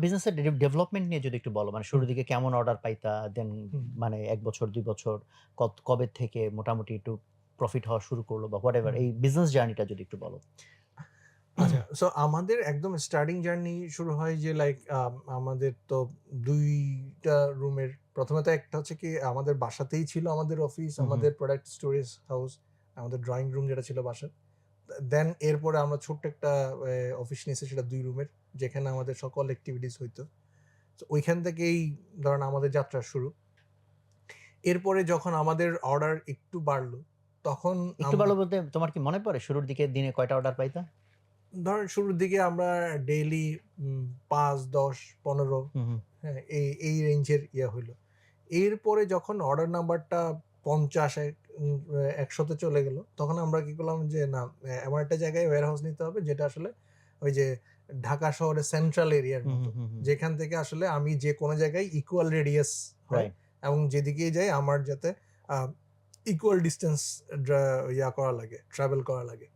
বিজনেসের ডেভেলপমেন্ট নিয়ে যদি একটু বলো, মানে শুরুর দিকে কেমন অর্ডার পাইতা, দেন হুম। মানে ১ বছর ২ বছর কবে থেকে মোটামুটি একটু প্রফিট হওয়া শুরু করলো বা হোয়াটএভার, হুম। এই বিজনেস জার্নিটা যদি একটু বলো? আচ্ছা, সো আমাদের একদম স্টার্টিং জার্নি শুরু হয় যে লাইক আমাদের তো ২ টা রুমের, প্রথমে তো একটা হচ্ছে কি আমাদের বাসাতেই ছিল আমাদের অফিস, হুম, হুম। আমাদের প্রোডাক্ট স্টোরেজ হাউস, আমাদের ড্রয়িং রুম যেটা ছিল বাসার। দেন এরপরে আমরা ছোট্ট একটা অফিস নিয়েছি, সেটা ২ রুমের, যেখানে আমাদের সকল এক্টিভিটিস হইতো। তো ওইখান থেকেই ধরেন আমাদের যাত্রা শুরু। এরপরে যখন আমাদের অর্ডার একটু বাড়লো, তখন একটু ভালো বলতে তোমার কি মনে পড়ে শুরুর দিকে দিনে কয়টা অর্ডার পাইতা? ধরেন শুরুর দিকে আমরা ডেইলি ৫, ১০, ১৫, হুম, হুম। হ্যাঁ, এই রেঞ্জের হইলো। এরপরে যখন অর্ডার নাম্বারটা ৫০ ১০০ তে চলে গেল, তখন আমরা কি করলাম যে না, এমন একটা জায়গায় ওয়্যারহাউস নিতে হবে যেটা আসলে ওই যে ঢাকা শহরের সেন্ট্রাল এরিয়ার হুম, মতো। হুম, হুম, হুম। যেখান থেকে আসলে আমি যে কোনো জায়গায় ইকুয়াল রেডিয়াস হয়, রাইট। এবং যেদিকেই যাই আমার যাতে আ ইকুয়াল ডিসট্যান্স করা লাগে, ট্রাভেল করা লাগে।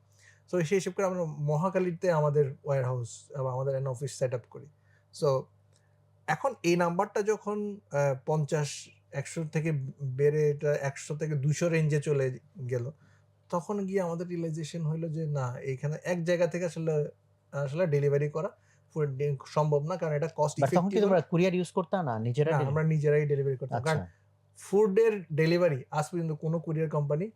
সো সেই হিসেব করে আমরা মহাখালীতে আমাদের ওয়্যারহাউস এবং আমাদের অফিস সেট আপ করি। সো এখন এই নাম্বারটা যখন ৫০, ১০০ থেকে বেড়ে এটা ১০০ থেকে ২০০ রেঞ্জে চলে গেল, তখন গিয়ে আমাদের রিয়ালাইজেশন হইলো যে না, এইখানে এক জায়গা থেকে আসলে ডেলিভারি করা সম্ভব না। কারণ এটা কস্ট বাট তখন কি ইফেক্টিভ তোমরা হলে কুরিয়ার ইউজ করতা না? নিজেরা না, আমরা নিজেরাই ডেলিভারি করতাম। আচ্ছা। কারণ ফুডের ডেলিভারি আজ পর্যন্ত কোনো কুরিয়ার কোম্পানি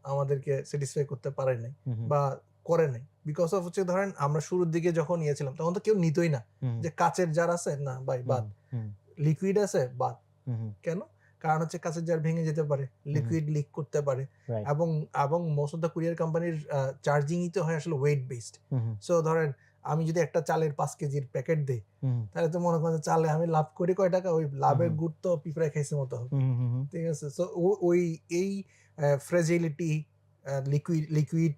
আমাদেরকে স্যাটিসফাই করতে পারে নাই হুম, হুম, বা করে নাই। বিকজ অফ হচ্ছে ধরেন আমরা শুরুর দিকে যখন নিয়েছিলাম তখন তো কেউ নিতই না। হুম, যে কাঁচের জার আছে? না ভাই হুম, বাদ। হুম, লিকুইড আছে? বাদ। হুম, হুম, কেন? কারণ হচ্ছে কাঁচের জার ভেঙে যেতে পারে, হুম, হুম। লিকুইড লিক করতে পারে, রাইট। এবং মোস্ট অফ দ্যা কুরিয়ার কোম্পানির চার্জিংই তো হয় আসলে ওয়েট বেসড। হুম, হুম, সো ধরেন আমি যদি একটা চালের ৫ কেজির প্যাকেট দেই, হুম, তাহলে তো মনে করেন যে চালে আমি লাভ করি কয় টাকা? ওই হুম, লাভের হুম, গুড় তো পিঁপড়ায় খাইছে মতো হবে। হুম, হুম, হুম। ঠিক আছে? সো ওই এই ফ্রেজিলিটি, লিকুইড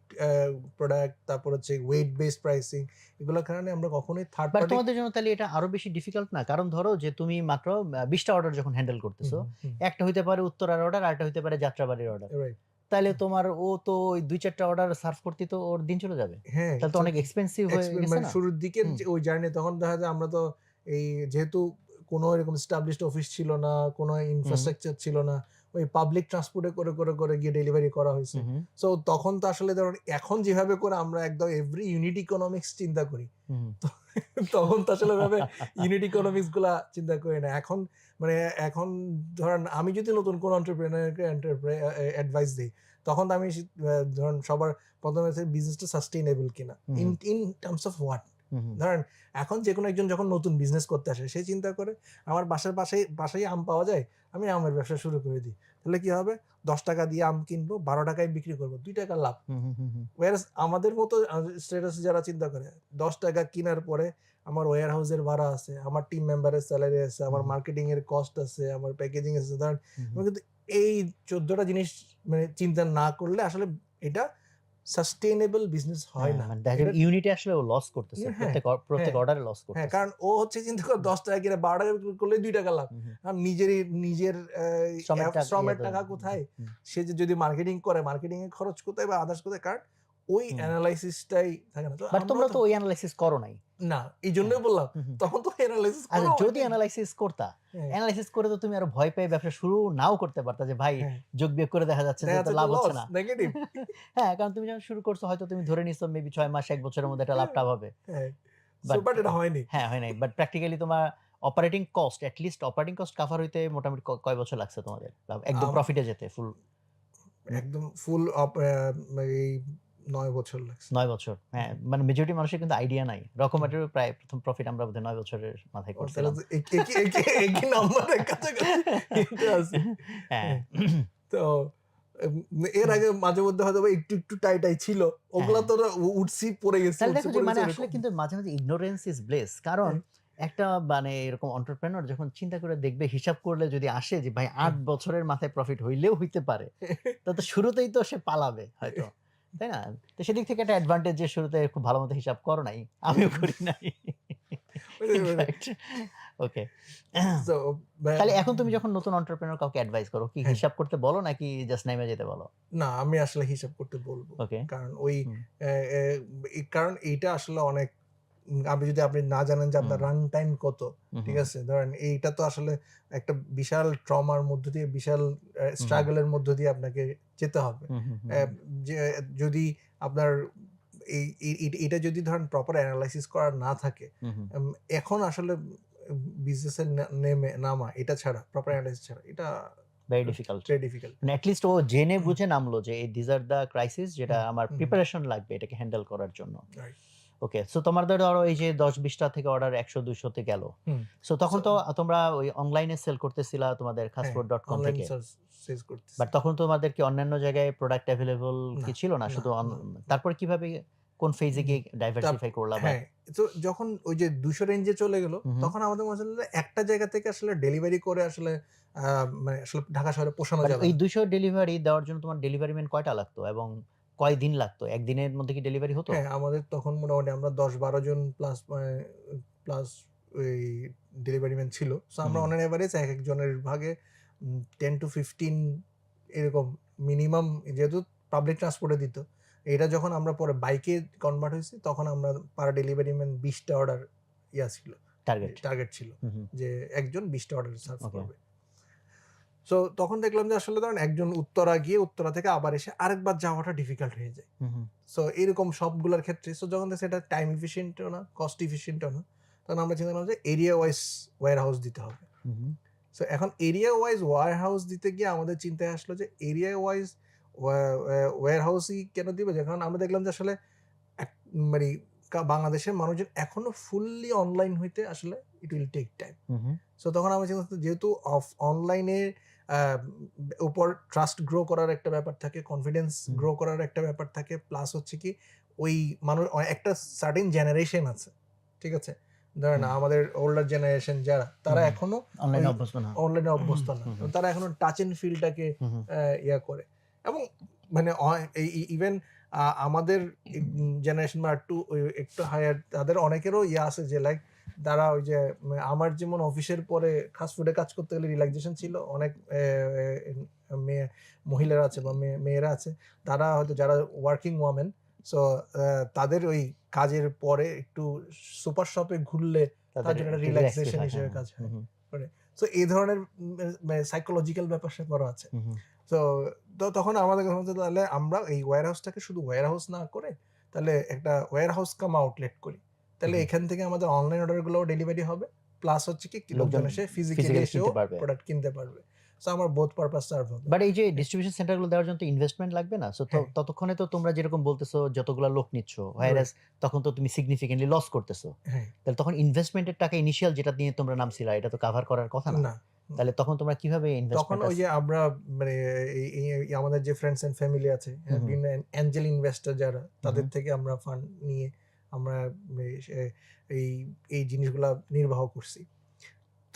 প্রোডাক্ট, তারপর হচ্ছে ওয়েট বেসড প্রাইসিং, এগুলোর কারণে আমরা কখনোই থার্ড বাট পার্টি তোমাদের জন্য তাহলে এটা আরো বেশি ডিফিকাল্ট না? কারণ ধরো যে তুমি মাত্র ২০ টা অর্ডার যখন হ্যান্ডেল হুম, করতেছো, হুম, হুম, একটা হইতে পারে উত্তরার অর্ডার, আরেকটা হইতে পারে যাত্রাবাড়ির অর্ডার। রাইট। তাইলে তোমার ও তো ওই ২-৪ টা অর্ডার সার্ভ করতেই তো ওর দিন চলে যাবে। হ্যাঁ, তাহলে তো অনেক এক্সপেনসিভ হয়ে গেছে মানে না? শুরুর দিকের হুম, যে ওই জার্নি, তখন দেখা যায় আমরা তো এই যেহেতু কোনো এরকম এস্টাবলিশড অফিস ছিল না, কোনো হুম, ইনফ্রাস্ট্রাকচার ছিল না। ওই পাবলিক ট্রান্সপোর্টে করে গিয়ে ডেলিভারি করা হইছে। হুম, হুম, সো তখন তো আসলে ধরুন এখন যেভাবে করে আমরা একদম এভরি ইউনিট ইকোনমিক্স চিন্তা করি, হুম। তো তখন তো আসলে ওইভাবে ইউনিট ইকোনমিক্স গুলা চিন্তা করি না। মানে এখন ধরেন আমি যদি নতুন কোনো এন্টারপ্রেনারকে অ্যাডভাইস দেই, তখন তো আমি ধরেন সবার ১ম হচ্ছে বিজনেসটা সাস্টেইনেবল কিনা। Hmm, in hmm, in terms of what? Hmm, hmm, ধরেন এখন যেকোনো একজন যখন নতুন বিজনেস করতে আসে, সে চিন্তা করে আমার বাসার বাসায় আম পাওয়া যায়, আমি আমের ব্যবসা শুরু করে দিই। তাহলে কি হবে? ৳১০ দিয়ে আম কিনবো, ৳১২ বিক্রি করব। ৳২ লাভ। হুম, হুম, হুম, হুম, whereas আমাদের মতো স্ট্যাটাসে যারা চিন্তা করে, ৳১০ কিনার পরে আমার ওয়্যার হাউসের ভাড়া আছে, আমার টিম মেম্বারের স্যালারি আছে, হুম, আমার হুম, মার্কেটিং এর কস্ট আছে, আমার প্যাকেজিং আছে। ধরেন হুম, আমি হুম। কিন্তু এই ১৪ টা জিনিস মানে চিন্তা না করলে আসলে এটা সাস্টেইনেবল বিজনেস হয় হ্যাঁ, না। মানে দেখা যাবে এটা ইউনিটে আসলে ও লস করতেছে। হ্যাঁ, প্রত্যেক হ্যাঁ, অর্ডারে লস হ্যাঁ, করতেছে। কারণ ও হচ্ছে চিন্তা করে হুম, ৳১০ কিনা ৳১২ বিক্রি করলে ৳২ লাভ। হুম, হুম। আর নিজের ইয়ে শ্রমের তো টাকা কোথায়? হুম, সে যে যদি মার্কেটিং করে, মার্কেটিং এর খরচ কোথায় বা আদার্স কোথায়? কারণ ওই হুম। এনালাইসিস টাই থাকে না। তো বাট আমরাও তোমরা তো তো ওই এনালাইসিস করো নাই। না, হ্যাঁ। এইজন্যই বললাম। হুম, হুম। তখন তো এনালাইসিস করা আচ্ছা, হয় যদি নাই। এনালাইসিস করতা, হ্যাঁ, এনালাইসিস করে তো তুমি আরো ভয় পেয়ে ব্যবসা শুরু নাও করতে পারতা যে ভাই হ্যাঁ। যোগ বিয়োগ করে দেখা যাচ্ছে যে দেখা তো যাচ্ছে এটা লাভ হচ্ছে লস, না। নেগেটিভ। হ্যাঁ, কারণ তুমি যখন শুরু করছো হয়তো তুমি ধরে নিছো মেবি ৬ মাস ১ বছরের মধ্যে একটা হ্যাঁ, লাভ-টাভ হবে। হ্যাঁ। বাট বাট এটা হয়নি। হ্যাঁ, হয় নাই। বাট প্র্যাকটিক্যালি তোমার operating cost, at least operating cost cover হইতে মোটামুটি কয় বছর লাগছে তোমাদের? একদম আম প্রফিটে যেতে ফুল একদম ফুল এই ৯ বছর লাগছে। ৯ বছর। হ্যাঁ, মানে মেজরিটি মানুষের কিন্তু আইডিয়া নাই। হুম। রকমারিরও প্রায় ১ম প্রফিট আমরা বোধহয় ৯ বছরের মাথায় ও তাহলে করছিলাম। তো একই নাম্বারের কাছাকাছি কিন্তু আছি। হ্যাঁ। হ্যাঁ, তো এর আগে মাঝে মধ্যে হয়তোবা একটু টাই ছিল। হ্যাঁ, ওগুলা হ্যাঁ। তো উঠছি পড়ে গেছি, তাহলে উঠছি দেখো যে পড়ে গেছি মানে আসলে এরকম। কিন্তু মাঝে, মাঝে ignorance is bliss। কারণ হ্যাঁ, একটা মানে এরকম entrepreneur যখন চিন্তা করে দেখবে হিসাব করলে যদি আসে যে ভাই ৮ হ্যাঁ। বছরের মাথায় প্রফিট হইলেও হইতে পারে। তো শুরুতেই তো সে পালাবে হয়তো। তাই না? তো সেদিক থেকে একটা অ্যাডভান্টেজ যে শুরুতে খুব ভালো মতো হিসাব করো নাই। আমিও করি নাই। মানে ইনফ্যাক্ট ওকে। সো ব্যা তাহলে এখন তুমি যখন নতুন entrepreneur কাউকে অ্যাডভাইস করো, কি হ্যাঁ, হিসাব করতে বলো নাকি জাস্ট নাইমা যেতে বলো? না আমি আসলে হিসাব করতে বলব। ওকে। কারণ ওই হুম, কারণ এইটা আসলে অনেক আপনি না জানেন যে আপনার হুম। রান টাইম কত, হুম, ঠিক হুম, আছে? ধরেন এইটা তো আসলে একটা বিশাল ট্রমার মধ্য দিয়ে, বিশাল হুম, হুম, স্ট্রাগল এর মধ্য দিয়ে আপনাকে যেতে হবে। হুম, হুম, হুম, অ্যা হুম, যে যদি আপনার এটা যদি ধরেন প্রপার এনালাইসিস করা না থাকে, হুম, হুম। এম এখন আসলে বিজনেসে নামা এটা ছাড়া, প্রপার এনালাইসিস ছাড়া এটা ভেরি ডিফিকাল্ট। Very difficult. মানে এট লিস্ট ও জেনে হুম, বুঝে নামলো যে these are the crisis যেটা হুম, আমার হুম, প্রিপারেশন লাগবে এটাকে হ্যান্ডেল করার জন্য। রাইট। ওকে। সো তোমাদের ধরো এই যে ১০-২০ টা থেকে অর্ডার ১০০-২০০ তে গেল। হুম। সো সো তখন তো তোমরা ওই অনলাইনে সেল করতেছিলা তোমাদের হ্যাঁ, খাসফুড.কম অনলাইন থেকে। সেলস করতেছি। বাট তখন তোমাদের কি অন্যান্য জায়গায় প্রোডাক্ট এভেইলেবল না, কি ছিল না? না, শুধু না, না। তারপরে কিভাবে কোন ফেজ এ উম গিয়ে তার ডাইভার্সিফাই করলা বা হ্যাঁ, তো যখন ওই যে ২০০ রেঞ্জে চলে গেল, হু, হু। তখন আমাদের মনে হলো একটা জায়গা থেকে আসলে ডেলিভারি করে আসলে আ মানে আসলে ঢাকা শহরে পোষানো বাট যাবে এই না। ২০০ ডেলিভারি দেওয়ার জন্য তোমার ডেলিভারি ম্যান কয়টা লাগতো এবং কয়দিন লাগতো? একদিনের মধ্যে কি ডেলিভারি হতো? হ্যাঁ, আমাদের তখন মোটামুটি আমরা ১০-১২ জন প্লাস ওই ডেলিভারি ম্যান ছিল। সো আমরা হুম, অন এন এভারেজ একেকজনের ভাগে 10 to 15 এরকম মিনিমাম, যেহেতু পাবলিক ট্রান্সপোর্ট এ দিত। এটা যখন আমরা পরে বাইকে কনভার্ট হইছি, তখন আমরা পার ডেলিভারি ম্যান ২০ টা অর্ডার ছিল। টার্গেট। টার্গেট ছিল। হু, হু। যে একজন ২০ টা অর্ডার সার্ভ ওকে। করবে। সো তখন দেখলাম যে আসলে ধরেন একজন উত্তরা গিয়ে উত্তরা থেকে আবার এসে আরেকবার যাওয়াটা ডিফিকাল্ট হয়ে যায়। হু, হু, সো এরকম সবগুলার ক্ষেত্রে যখন দেখছি এটা টাইম এফিশিয়েন্ট ও না, কস্ট এফিশিয়েন্ট ও না, তখন আমরা চিন্তা করলাম যে এরিয়া ওয়াইজ ওয়্যারহাউস দিতে হবে। হু, হু, সো এখন এরিয়া ওয়াইজ ওয়্যারহাউস দিতে গিয়ে আমাদের চিন্তায় আসলো যে এরিয়া ওয়াইজ ওয়্যারহাউসই কেন দিবে? যখন আমরা দেখলাম যে আসলে এক মানে বাংলাদেশের মানুষজন এখনো ফুললি অনলাইন হইতে আসলে ইট উইল টেক টাইম। হু, হু, সো তখন আমরা চিন্তা করছি যেহেতু অনলাইনে আ উপর ট্রাস্ট গ্রো করার একটা ব্যাপার থাকে, কনফিডেন্স হুম, গ্রো করার একটা ব্যাপার থাকে। প্লাস হচ্ছে কি ওই একটা সার্টেন জেনারেশন আছে। ঠিক আছে? ধরেন হুম, আমাদের ওল্ডার জেনারেশন যারা, হু, তারা হু। এখনো ওই অনলাইনে অভ্যস্ত না। অনলাইনে হু, অভ্যস্ত না। হু, তারা এখনো টাচ অ্যান্ড ফিলটাকে হু, হু, ইয়া করে। এবং মানে ইভেন আমাদের জেনারেশন বা একটু হায়ার, তাদের অনেকেরও ইয়া আছে যে লাইক তারা ওই যে আমার যেমন অফিসের পরে ফাস্ট ফুডে কাজ করতে গেলে রিল্যাক্সেশন ছিল, অনেক মেয়ে মহিলারা আছে বা মেয়েরা আছে, তারা হয়তো যারা ওয়ার্কিং ওয়ামেন, সো তাদের ওই কাজের পরে একটু সুপার শপে ঘুরলে তার তাদের জন্য একটা একটু রিল্যাক্স ফিল রিল্যাক্সেশন হয়। হ্যাঁ, হিসেবে হ্যাঁ। কাজ হু, হয় হু, করে। সো এই ধরনের সাইকোলজিক্যাল ব্যাপার-স্যাপারও আছে। হু, হু, তো তখন আমাদের কথা হচ্ছে তাহলে আমরা এই ওয়্যারহাউসটাকে শুধু ওয়্যারহাউস না করে তাহলে একটা ওয়্যারহাউস কাম আউটলেট করি। হু, তাহলে হু। এখান থেকে আমাদের অনলাইন অর্ডার গুলোও ডেলিভারি হবে। প্লাস হচ্ছে কি লোকজন লোকজন এসে ফিজিক্যালি ফিজিক্যালি এসেও কিনতে পারবে। প্রোডাক্ট কিনতে পারবে। সো আমার বোথ পারপাস সার্ভ হবে। বাট এই যে হ্যাঁ, ডিস্ট্রিবিউশন সেন্টার গুলো দেওয়ার জন্য তো ইনভেস্টমেন্ট লাগবে না? সো হ্যাঁ, ততক্ষণে তো তোমরা যেরকম বলতেছো যতগুলা লোক নিচ্ছ, whereas রাইট, তখন তো তুমি সিগনিফিকেন্টলি লস করতেছো। হ্যাঁ, তাহলে তখন ইনভেস্টমেন্ট এর টাকা ইনিশিয়াল যেটা নিয়ে তোমরা নামছিলা এটা তো কভার করার কথা না। না। তাহলে তখন তোমরা কিভাবে তখন ইনভেস্টমেন্টটা ওই যে আমরা মানে এই আমাদের যে ফ্রেন্ডস এন্ড ফ্যামিলি আছে, হু, হ্যাঁ, হু, বিভিন্ন এঞ্জেল ইনভেস্টর যারা, হু, হু। তাদের থেকে আমরা ফান্ড নিয়ে আমরা এই এই জিনিসগুলা নির্বাহ করছি।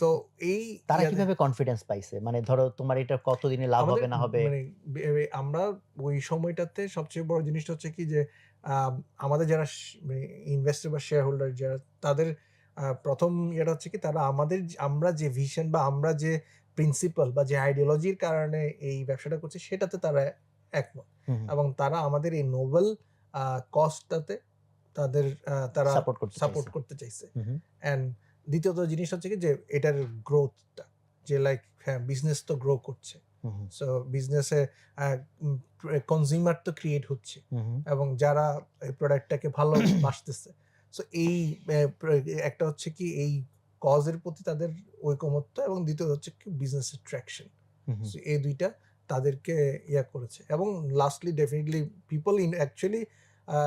তো এই তারা ইয়াতে কিভাবে কনফিডেন্স পাইছে? মানে ধরো তোমার এটা কতদিনে লাভ আমাদের হবে না হবে? মানে আমরা ওই সময়টাতে সবচেয়ে বড় জিনিসটা হচ্ছে কি যে আমাদের যারা মানে ইনভেস্টর বা শেয়ার হোল্ডার যারা, তাদের ১ম ইয়েটা হচ্ছে কি তারা আমরা যে ভিশন বা আমরা যে প্রিন্সিপাল বা যে আইডিওলজির কারণে এই ব্যবসাটা করছি সেটাতে তারা একমত। হু, হু। এবং তারা আমাদের এই নোবেল কজটাতে তারা সাপোর্ট করতে সাপোর্ট চাইছে। করতে চাইছে। হু, হু, অ্যান্ড দ্বিতীয়ত জিনিস হচ্ছে কি যে এটার গ্রোথটা, যে লাইক হ্যাঁ, বিজনেস তো গ্রো করছে। হু, হু, সো বিজনেসে কনজিউমার তো ক্রিয়েট হচ্ছে হু, হু, এবং যারা এই প্রোডাক্টটাকে ভালোবাসতেছে। সো এই একটা হচ্ছে কি এই কজের প্রতি তাদের ঐকমত্য, এবং দ্বিতীয় হচ্ছে কি বিজনেসের ট্র্যাকশন। হু, হু, সো এই ২ টা তাদেরকে ইয়া করেছে। এবং lastly definitely people in actually আ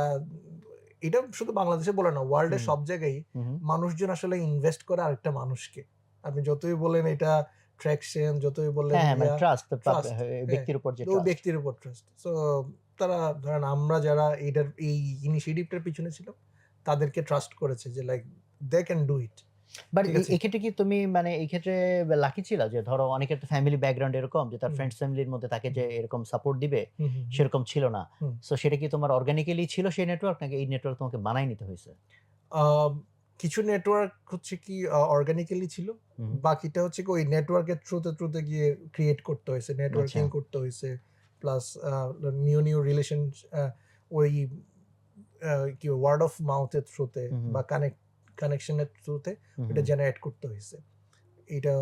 এটা শুধু বাংলাদেশে বলে না, ওয়ার্লড এর হুম, সব জায়গায়ই হু, হু। মানুষজন আসলে ইনভেস্ট করে আরেকটা মানুষকে। আপনি যতই বলেন এটা ট্রাকশন, যতই বললেন হ্যাঁ, হ্যাঁ, মানে ট্রাস্ট ট্রাস্ট, হ্যাঁ, ব্যক্তির উপর যে ও ট্রাস্ট। ব্যক্তির উপর ট্রাস্ট। সো তারা ধরেন আমরা যারা এই ইনিশিয়েটিভটার পিছনে ছিলাম, তাদেরকে ট্রাস্ট করেছে যে like they can do it. But ঠিক আছে? এক্ষেত্রে কি তুমি মানে এই ক্ষেত্রে লাকি ছিলা? যে ধরো অনেকের তো ফ্যামিলি ব্যাকগ্রাউন্ড এরকম যে তার হুম, ফ্রেন্ডস ফ্যামিলির মধ্যে তাকে যে হুম, এরকম সাপোর্ট দিবে হুম, হুম, হুম, সেরকম ছিল না। হুম। সো সেটা কি তোমার অর্গানিক্যালি ছিল সেই নেটওয়ার্ক নাকি এই নেটওয়ার্ক তোমাকে বানায় নিতে হইছে? আম কিছু নেটওয়ার্ক হচ্ছে কি অর্গানিক্যালি ছিল। হুম, বাকিটা হচ্ছে কি ওই নেটওয়ার্কের থ্রুতে গিয়ে ক্রিয়েট করতে হইছে। আচ্ছা। নেটওয়ার্কিং করতে হইছে। প্লাস নিউ রিলেশন, আ ওই কি ওয়ার্ড অফ মাউথের থ্রুতে হুম। বা কানেকশনের থ্রুতে হুম, এটা হুম। জেনারেট করতে হয়েছে। এটা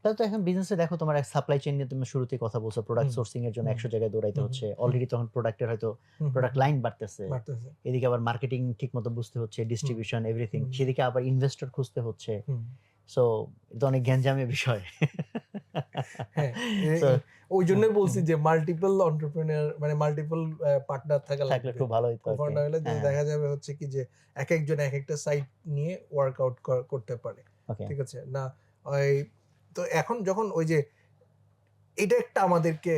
তাহলে তো এখন বিজনেসে দেখো তোমার এক সাপ্লাই চেইন নিয়ে তুমি শুরুতেই কথা বলছো, প্রোডাক্ট হুম, সোর্সিং এর জন্য হুম, ১০০ জায়গায় দৌড়াইতে হুম, হচ্ছে। হুম, অলরেডি তখন প্রোডাক্টের হয়তো হুম, প্রোডাক্ট লাইন বাড়তেছে। বাড়তেছে। এদিকে আবার মার্কেটিং ঠিকমতো বুঝতে হচ্ছে, হুম, ডিস্ট্রিবিউশন এভরিথিং। হুম, সেদিকে আবার ইনভেস্টর খুঁজতে হচ্ছে। হুম। সো এটা অনেক গ্যাঞ্জামের বিষয়। হ্যাঁ, সো ওই হুম, জন্যই বলছি হুম। যে মাল্টিপল এন্টারপ্রেনিউর মানে মাল্টিপল পার্টনার থাকা থাকলে লাগবে। খুব ভালো হইতো আরকি। কো-ফাউন্ডার হলে হ্যাঁ, দেখা যাবে হচ্ছে কি যে একেকজন একেকটা সাইট নিয়ে ওয়ার্কআউট করতে পারে। ওকে। ঠিক আছে? না ওই তো এখন যখন ওই যে এটা একটা আমাদেরকে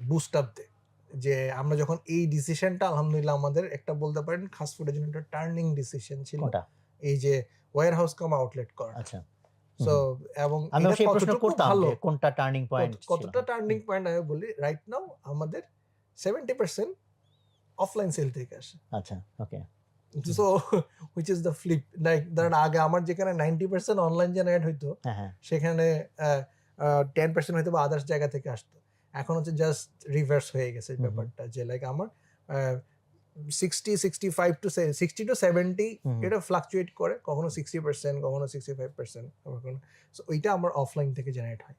বুস্ট আপ দেয়। যে আমরা যখন এই ডিসিশনটা আলহামদুলিল্লাহ আমাদের একটা বলতে পারেন ফাস্ট ফুডের জন্য একটা টার্নিং ডিসিশন ছিল। কোনটা? এই যে ওয়্যার হাউস কাম আউটলেট করাটা। আচ্ছা। হুম, সো হুম। এবং আমিও এটা সেই প্রশ্ন কতটুকু করতাম ভালো যে কোনটা টার্নিং পয়েন্ট ছিল? কতটা টার্নিং হুম, পয়েন্ট আমি বলি রাইট নাও আমাদের 70% অফলাইন সেল থেকে আসে। আচ্ছা, okay. Hmm, so which is the flip like ধরেন আগে আমার যেখানে 90% অনলাইন জেনারেট হইতো হ্যাঁ, হ্যাঁ। সেখানে 10% হয়তো বা আদার্স জায়গা থেকে আসতো। এখন হচ্ছে জাস্ট রিভার্স হয়ে গেছে হুম, হুম, ব্যাপারটা যে লাইক আমার 60 টু 70 হুম, হুম। এটা ফ্লাকচুয়েট করে কখনো 60% কখনো 65% সো ওইটা আমার অফলাইন থেকে জেনারেট হয়।